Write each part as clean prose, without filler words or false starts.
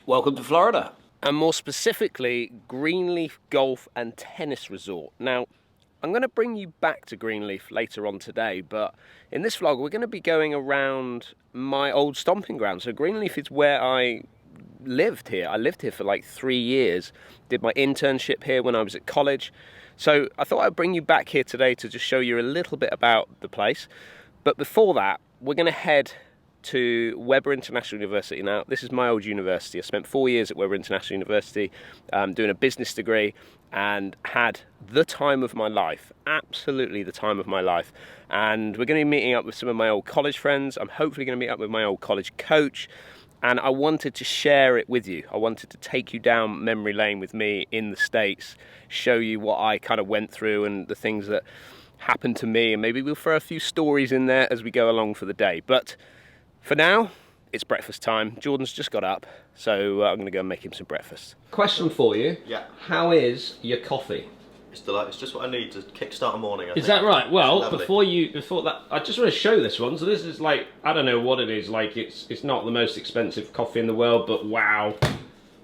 Welcome to Florida, and more specifically, Greenleaf Golf and Tennis Resort. Now, I'm going to bring you back to Greenleaf later on today, but in this vlog, we're going to be going around my old stomping ground. So Greenleaf is where I lived here. I lived here for like 3 years, did my internship here when I was at college. So I thought I'd bring you back here today to just show you a little bit about the place. But before that, we're going to head to Webber International University. Now, this is my old university. I spent 4 years at Webber International University doing a business degree and had the time of my life, absolutely the time of my life. And we're going to be meeting up with some of my old college friends. I'm hopefully going to meet up with my old college coach. And I wanted to share it with you. I wanted to take you down memory lane with me in the States, show you what I kind of went through and the things that happened to me. And maybe we'll throw a few stories in there as we go along for the day. But for now, it's breakfast time. Jordan's just got up, so I'm going to go and make him some breakfast. Question for you. Yeah. How is your coffee? It's delightful. It's just what I need to kickstart a morning, I think. Is that right? Well, before that, I just want to show this one. So this is like, I don't know what it is. Like, it's not the most expensive coffee in the world, but wow.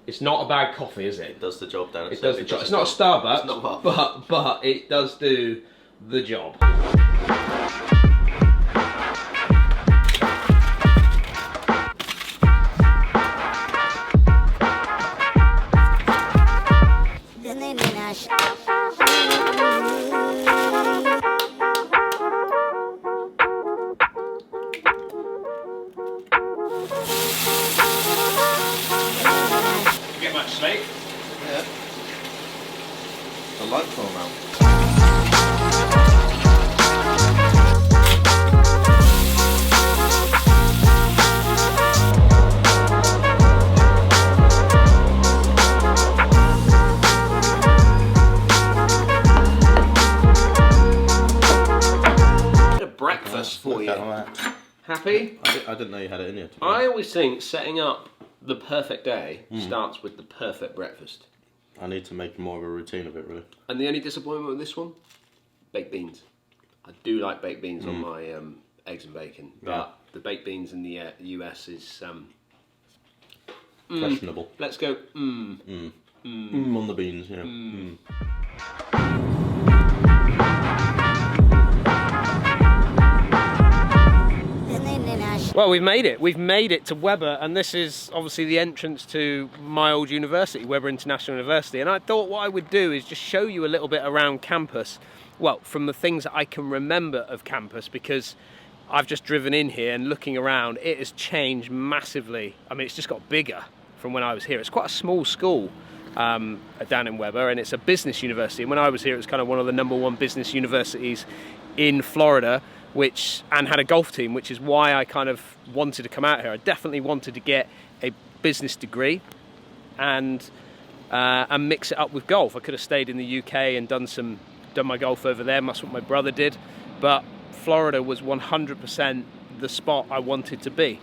It's not a bad coffee, is it? It does the job, Dan. It does the job. It's not a Starbucks, it's not but it does do the job. Get much sleep? Yeah. Delightful amount. Breakfast for you. Happy? I didn't know you had it in here. I always think setting up the perfect day starts with the perfect breakfast. I need to make more of a routine of it, really. And the only disappointment with this one? Baked beans. I do like baked beans on my eggs and bacon, but the baked beans in the US is Questionable. Let's go on the beans, yeah. Well, we've made it. We've made it to Webber, and this is obviously the entrance to my old university, Webber International University. And I thought what I would do is just show you a little bit around campus. Well, from the things that I can remember of campus, because I've just driven in here and looking around, it has changed massively. I mean, it's just got bigger from when I was here. It's quite a small school down in Webber, and it's a business university. And when I was here, it was kind of one of the #1 business universities in Florida, and had a golf team, which is why I kind of wanted to come out here. I definitely wanted to get a business degree and mix it up with golf. I could have stayed in the UK and done my golf over there. That's what my brother did. But Florida was 100% the spot I wanted to be.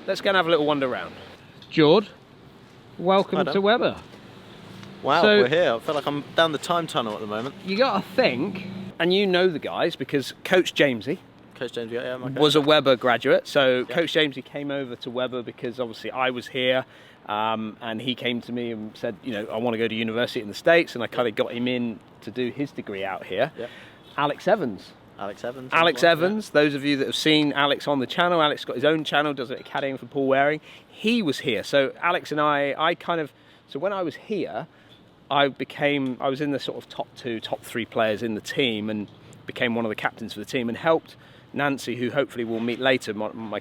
Let's go and have a little wander around. Jord, welcome to Webber. Wow, So- we're here. I feel like I'm down the time tunnel at the moment. You got to think, and you know the guys, because Coach Jamesy Coach James, yeah, my coach. was a Webber graduate. So Coach Jamesy came over to Webber because obviously I was here, and he came to me and said, you know, I want to go to university in the States, and I kind of got him in to do his degree out here. Yeah. Alex Evans. Alex Evans, those of you that have seen Alex on the channel, Alex got his own channel, does an academy for Paul Waring. He was here. So Alex and so when I was here, I was in the sort of top 2, top 3 players in the team, and became one of the captains for the team, and helped Nancy, who hopefully we'll meet later, my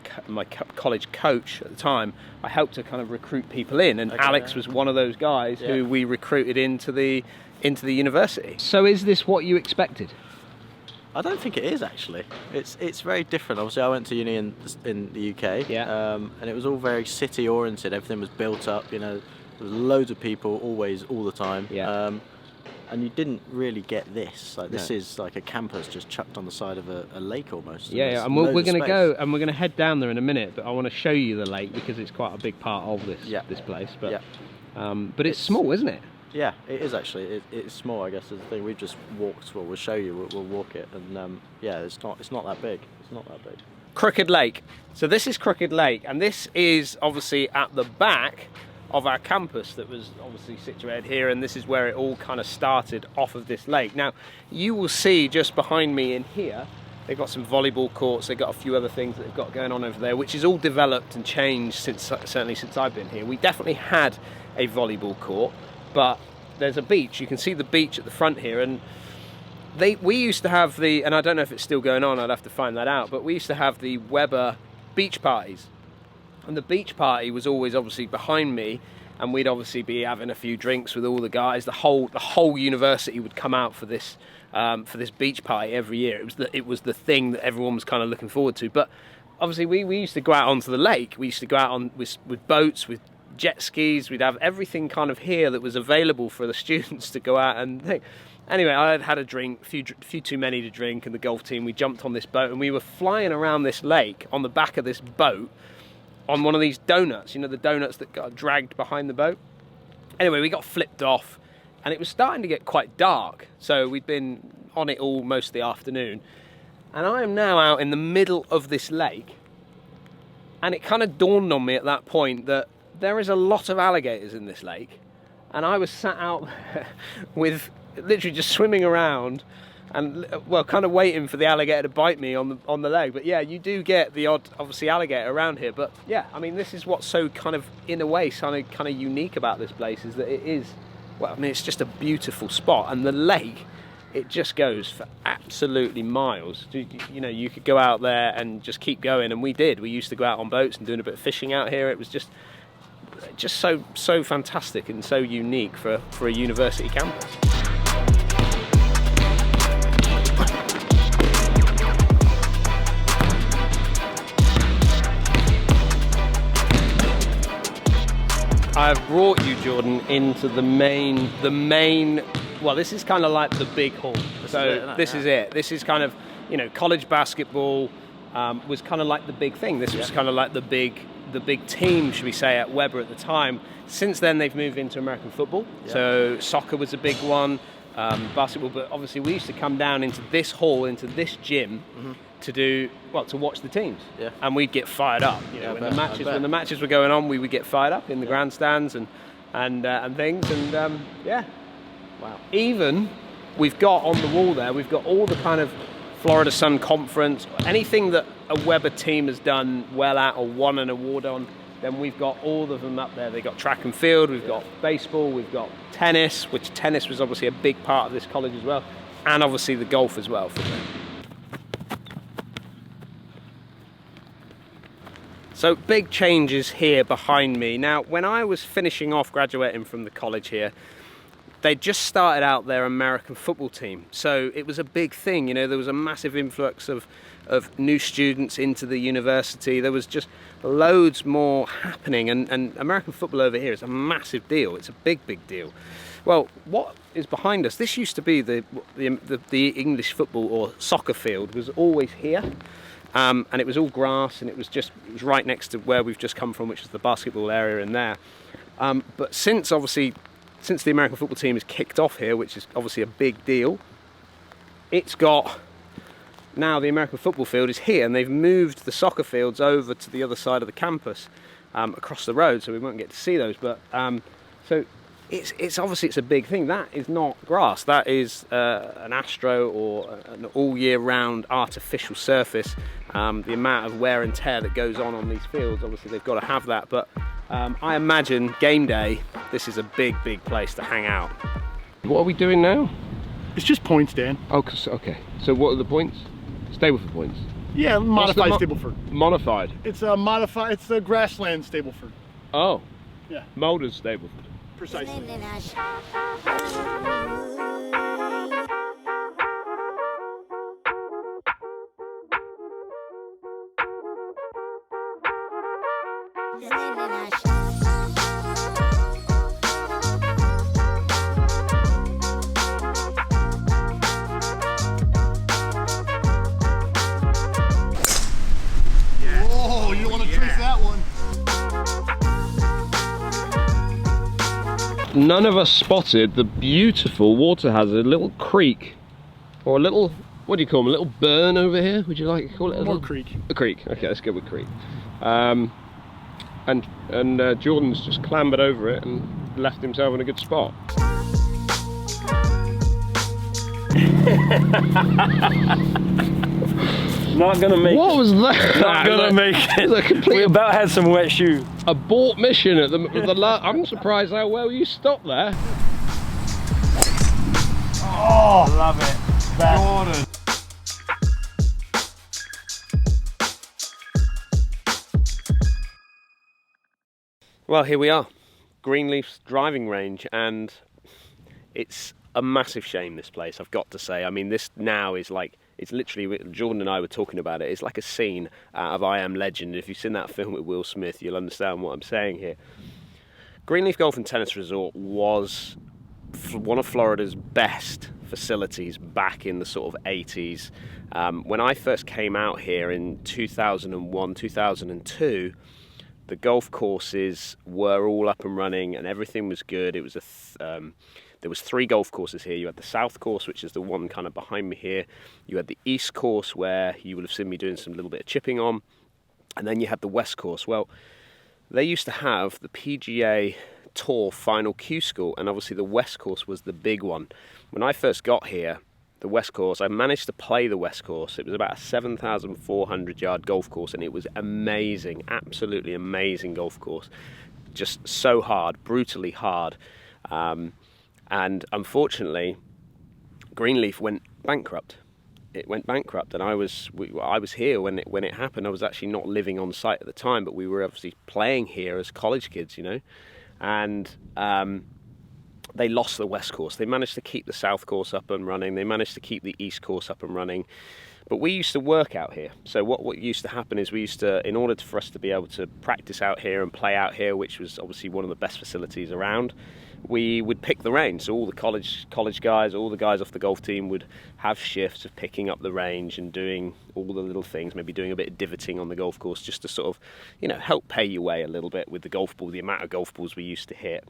college coach at the time. I helped to kind of recruit people in, and Alex was one of those guys who we recruited into the university. So is this what you expected? I don't think it is, actually. It's very different. Obviously, I went to uni in the UK, and it was all very city oriented. Everything was built up. You know, there was loads of people, always, all the time. And you didn't really get this. Like, this is like a campus just chucked on the side of a lake almost. And we're going to go and we're going to head down there in a minute. But I want to show you the lake because it's quite a big part of this place. But it's small, isn't it? Yeah, it is actually. It's small, I guess, is the thing. We've just walked. Well, we'll show you. We'll walk it, and yeah, it's not that big. It's not that big. Crooked Lake. So this is Crooked Lake, and this is obviously at the back of our campus that was obviously situated here, and this is where it all kind of started off of this lake. Now, you will see just behind me in here, they've got some volleyball courts, they've got a few other things that they've got going on over there, which is all developed and changed certainly since I've been here. We definitely had a volleyball court, but there's a beach. You can see the beach at the front here, and we used to have and I don't know if it's still going on, I'd have to find that out, but we used to have the Weber beach parties. And the beach party was always obviously behind me, and we'd obviously be having a few drinks with all the guys. The whole university would come out for this beach party every year. It was the thing that everyone was kind of looking forward to. But obviously we used to go out onto the lake. We used to go out with boats, with jet skis. We'd have everything kind of here that was available for the students to go out and think. Anyway, I had a drink, a few too many to drink, and the golf team, we jumped on this boat and we were flying around this lake on the back of this boat on one of these donuts, you know, the donuts that got dragged behind the boat. Anyway, we got flipped off and it was starting to get quite dark. So we'd been on it all most of the afternoon. And I am now out in the middle of this lake. And it kind of dawned on me at that point that there is a lot of alligators in this lake. And I was sat out there with literally just swimming around and, well, kind of waiting for the alligator to bite me on the leg. But yeah, you do get the odd, obviously, alligator around here. But yeah, I mean, this is what's so kind of, in a way, kind of unique about this place, is that it is, well, I mean, it's just a beautiful spot. And the lake, it just goes for absolutely miles. You know, you could go out there and just keep going, and we did. We used to go out on boats and doing a bit of fishing out here. It was just so fantastic and so unique for a university campus. I've brought you, Jordan, into the main, well, this is kind of like the big hall. This is it. This is kind of, you know, college basketball was kind of like the big thing. This was kind of like the big team, should we say, at Weber at the time. Since then, they've moved into American football. Yeah. So soccer was a big one, basketball, but obviously we used to come down into this hall, into this gym, to watch the teams. Yeah. And we'd get fired up. You know, when the matches were going on, we would get fired up in the grandstands and things. And yeah, wow. Even we've got on the wall there, we've got all the kind of Florida Sun Conference, anything that a Weber team has done well at or won an award on, then we've got all of them up there. They've got track and field, we've got baseball, we've got tennis, which tennis was obviously a big part of this college as well, and obviously the golf as well for them. So big changes here behind me. Now, when I was finishing off graduating from the college here, they just started out their American football team. So it was a big thing, you know, there was a massive influx of new students into the university. There was just loads more happening, and American football over here is a massive deal. It's a big deal. Well, what is behind us, this used to be the English football or soccer field was always here. And it was all grass, and it was right next to where we've just come from, which is the basketball area in there. But since the American football team has kicked off here, which is obviously a big deal, it's got, now the American football field is here, and they've moved the soccer fields over to the other side of the campus, across the road, so we won't get to see those. But so it's obviously it's a big thing. That is not grass. That is an astro or an all year round artificial surface. The amount of wear and tear that goes on these fields, obviously they've got to have that. But I imagine game day, this is a big place to hang out. What are we doing now? It's just points, Dan. Oh, okay. So what are the points? Stableford points. Yeah, modified Stableford. Modified. It's a modified. It's the grassland Stableford. Oh. Yeah. Molders Stableford. Precisely. Oh, you don't want to trace that one. None of us spotted the beautiful water hazard, little creek, or a little, what do you call them, a little burn over here? Would you like to call it a little creek? A creek, okay, let's go with creek. and Jordan's just clambered over it and left himself in a good spot. Not gonna make What it. was that? Not gonna make it. The complete We about had some wet shoe. abort mission at the I'm surprised how well you stopped there. Oh, love it. Jordan. Well, here we are, Greenleaf's driving range, and it's a massive shame, this place, I've got to say. I mean, this now is like, it's literally, Jordan and I were talking about it, it's like a scene out of I Am Legend. If you've seen that film with Will Smith, you'll understand what I'm saying here. Greenleaf Golf and Tennis Resort was one of Florida's best facilities back in the sort of 80s. When I first came out here in 2001, 2002, the golf courses were all up and running and everything was good. It was there was 3 golf courses here. You had the South course, which is the one kind of behind me here. You had the East course, where you would have seen me doing some little bit of chipping on. And then you had the West course. Well, they used to have the PGA Tour Final Q School, and obviously the West course was the big one. When I first got here, the West course, I managed to play the West course. It was about a 7,400 yard golf course, and it was amazing, absolutely amazing golf course. Just so hard, brutally hard. And unfortunately, Greenleaf went bankrupt. It went bankrupt, and I was here when it happened. I was actually not living on site at the time, but we were obviously playing here as college kids, you know. And they lost the West course. They managed to keep the South course up and running. They managed to keep the East course up and running. But we used to work out here. So what used to happen is we used to, in order for us to be able to practice out here and play out here, which was obviously one of the best facilities around, we would pick the range. So all the college guys, all the guys off the golf team would have shifts of picking up the range and doing all the little things, maybe doing a bit of divoting on the golf course, just to sort of, you know, help pay your way a little bit with the golf ball, the amount of golf balls we used to hit.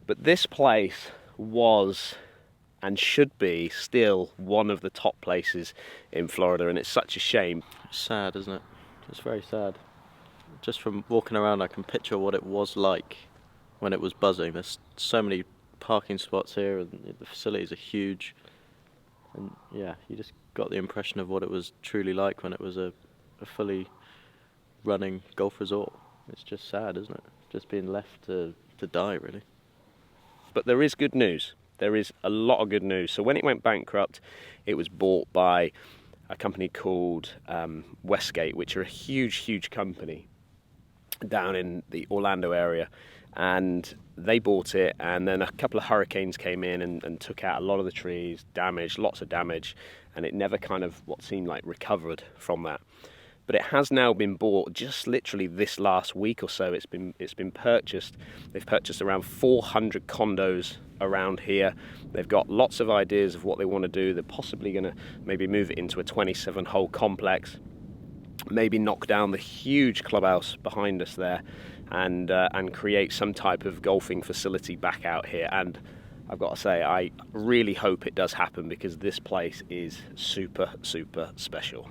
But this place was and should be still one of the top places in Florida, and it's such a shame. It's sad, isn't it? It's very sad. Just from walking around, I can picture what it was like when it was buzzing. There's so many parking spots here, and the facilities are huge. And yeah, you just got the impression of what it was truly like when it was a fully running golf resort. It's just sad, isn't it? Just being left to die, really. But there is good news. There is a lot of good news. So when it went bankrupt, it was bought by a company called Westgate, which are a huge company down in the Orlando area. And they bought it, and then a couple of hurricanes came in and took out a lot of the trees, lots of damage, and it never kind of what seemed like recovered from that. But it has now been bought just literally this last week or so. It's been purchased. They've purchased around 400 condos around here. They've got lots of ideas of what they want to do. They're possibly going to maybe move it into a 27-hole complex, maybe knock down the huge clubhouse behind us there, and create some type of golfing facility back out here. And I've got to say, I really hope it does happen, because this place is super special.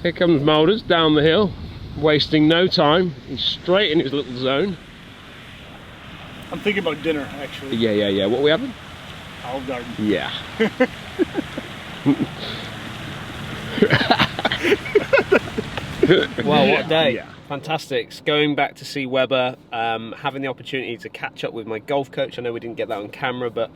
Here comes Moulders down the hill, wasting no time. He's straight in his little zone. I'm thinking about dinner, actually. Yeah. What are we having? Olive Garden. Yeah. Well, what a day. Yeah. Fantastic. Going back to see Weber, having the opportunity to catch up with my golf coach. I know we didn't get that on camera, but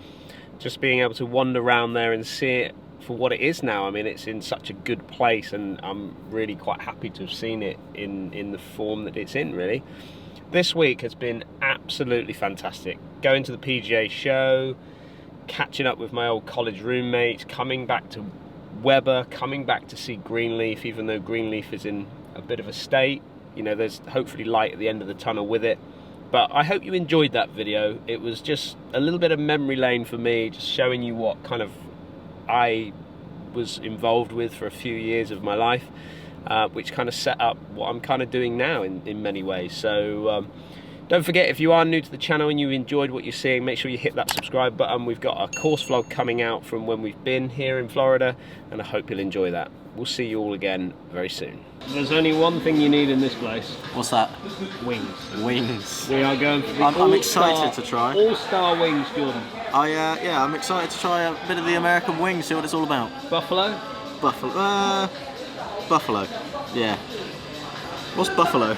just being able to wander around there and see it for what it is now. I mean, it's in such a good place, and I'm really quite happy to have seen it in the form that it's in, really. This week has been absolutely fantastic. Going to the PGA Show, catching up with my old college roommates, coming back to Weber, coming back to see Greenleaf, even though Greenleaf is in a bit of a state. You know, there's hopefully light at the end of the tunnel with it. But I hope you enjoyed that video. It was just a little bit of memory lane for me, just showing you what kind of I was involved with for a few years of my life, which kind of set up what I'm kind of doing now in many ways. So don't forget, if you are new to the channel and you enjoyed what you're seeing, make sure you hit that subscribe button. We've got a course vlog coming out from when we've been here in Florida, and I hope you'll enjoy that. we'll see you all again very soon. There's only one thing you need in this place. What's that? Wings. Wings. We are going for the I'm excited to try. All-star wings, Jordan. Yeah, I'm excited to try a bit of the American wing, see what it's all about. Buffalo? Buffalo. Buffalo. Yeah. What's buffalo?